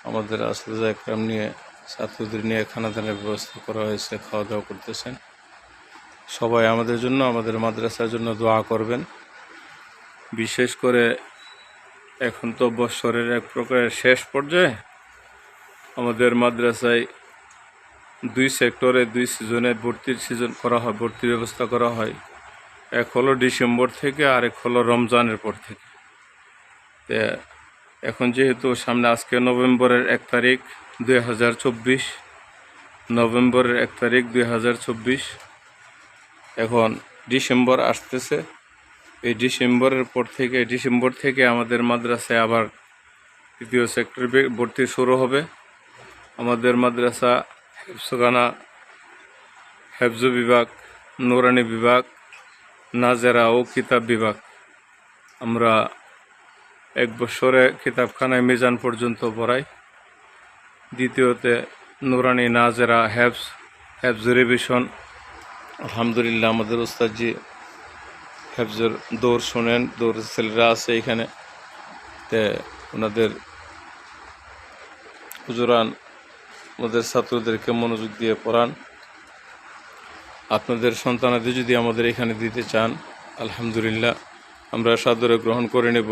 আমাদের আসলে একরাম নিয়ে ছাত্রদের নিয়ে খানাদানের ব্যবস্থা করা হয়েছে, খাওয়া দাওয়া করতেছেন। সবাই আমাদের জন্য, আমাদের মাদ্রাসার জন্য দোয়া করবেন। বিশেষ করে এখন তো বৎসরের এক প্রকারের শেষ পর্যায়ে আমাদের মাদ্রাসায় 2 সেক্টরে 2 সিজনে ভর্তির সিজন করা হয়, ভর্তির ব্যবস্থা করা হয়। এক হলো ডিসেম্বর থেকে, আর এক হলো রমজানের পর থেকে। তো এখন যেহেতু সামনে আজকে নভেম্বরের 1 তারিখ 2024, নভেম্বরের 1 তারিখ 2024, এখন ডিসেম্বর আসতেছে। এই ডিসেম্বর থেকে আমাদের মাদ্রাসায় আবার 3য় সেক্টর ভর্তি শুরু হবে। আমাদের মাদ্রাসা হেফজখানা, হেফজ বিভাগ, নুরানি বিভাগ, নাজেরা ও কিতাব বিভাগ, আমরা 1 বছরে কিতাবখানায় মিজান পর্যন্ত পড়াই। দ্বিতীয়তে নুরানি, নাজেরা, হেফজ রিভিশন। আলহামদুলিল্লাহ আমাদের ওস্তাদজি হেফজের দৌড় শোনেন, দৌড় ছেলেরা আছে এখানে। তে ওনাদের হুজুরান আমাদের ছাত্রদেরকে মনোযোগ দিয়ে পড়ান। আপনাদের সন্তানাদি যদি আমাদের এখানে দিতে চান, আলহামদুলিল্লাহ আমরা সাদরে গ্রহণ করে নেব।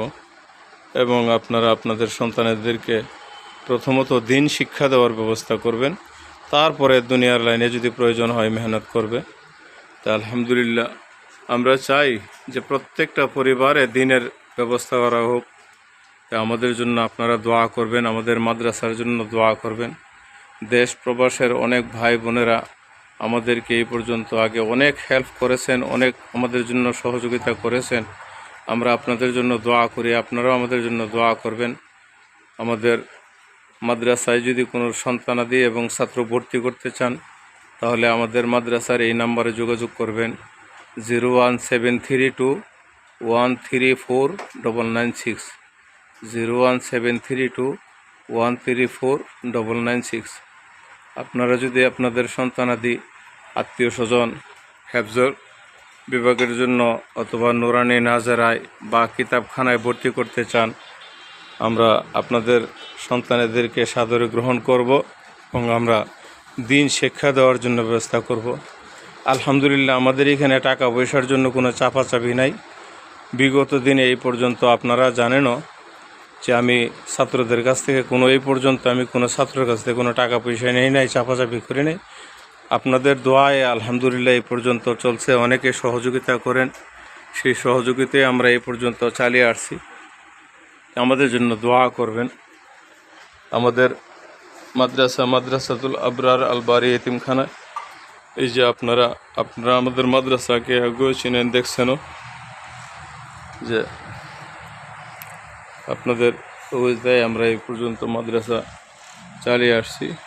এবং আপনারা আপনাদের সন্তানদেরকে প্রথমত দিন শিক্ষা দেওয়ার ব্যবস্থা করবেন, তারপরে দুনিয়ার লাইনে যদি প্রয়োজন হয় মেহনত করবে। তা আলহামদুলিল্লাহ আমরা চাই যে প্রত্যেকটা পরিবারে দিনের ব্যবস্থা করা হোক। তা আমাদের জন্য আপনারা দোয়া করবেন, আমাদের মাদ্রাসার জন্য দোয়া করবেন। দেশ প্রবাসের অনেক ভাই বোনেরা আমাদেরকে এই পর্যন্ত আগে অনেক হেল্প করেছেন, অনেক আমাদের জন্য সহযোগিতা করেছেন। আমরা আপনাদের জন্য দোয়া করি, আপনারাও আমাদের জন্য দোয়া করবেন। আমাদের মাদ্রাসায় যদি কোনো সন্তানাদি এবং ছাত্র ভর্তি করতে চান, তাহলে আমাদের মাদ্রাসার এই নাম্বারে যোগাযোগ করবেন, 01732134996, 01732134996। আপনারা যদি আপনাদের সন্তানাদি, আত্মীয় স্বজন হেফজর বিভাগের জন্য অথবা নুরানি, নাজেরায় বা কিতাবখানায় ভর্তি করতে চান, আমরা আপনাদের সন্তানেদেরকে সাদরে গ্রহণ করব এবং আমরা দিন শিক্ষা দেওয়ার জন্য ব্যবস্থা করব। আলহামদুলিল্লাহ আমাদের এখানে টাকা পয়সার জন্য কোনো চাপাচাপি নাই। বিগত দিনে এই পর্যন্ত আপনারা জানেনও যে আমি ছাত্রদের কাছ থেকে এই পর্যন্ত আমি কোনো ছাত্রের কাছ থেকে কোনো টাকা পয়সা নেই নাই, চাপাচাপি করি নাই। আপনাদের দোয়ায় আলহামদুলিল্লাহ এই পর্যন্ত চলছে। অনেকে সহযোগিতা করেন, সেই সহযোগিতায় আমরা এই পর্যন্ত চালিয়ে আসছি। আমাদের জন্য দোয়া করবেন। আমাদের মাদ্রাসাতুল আবরার আলবারি এতিমখানা, এই যে আপনারা আমাদের মাদ্রাসাকে আগেও চিনেন, দেখছেনও যে আপনাদের আমরা এই পর্যন্ত মাদ্রাসা চালিয়ে আসছি।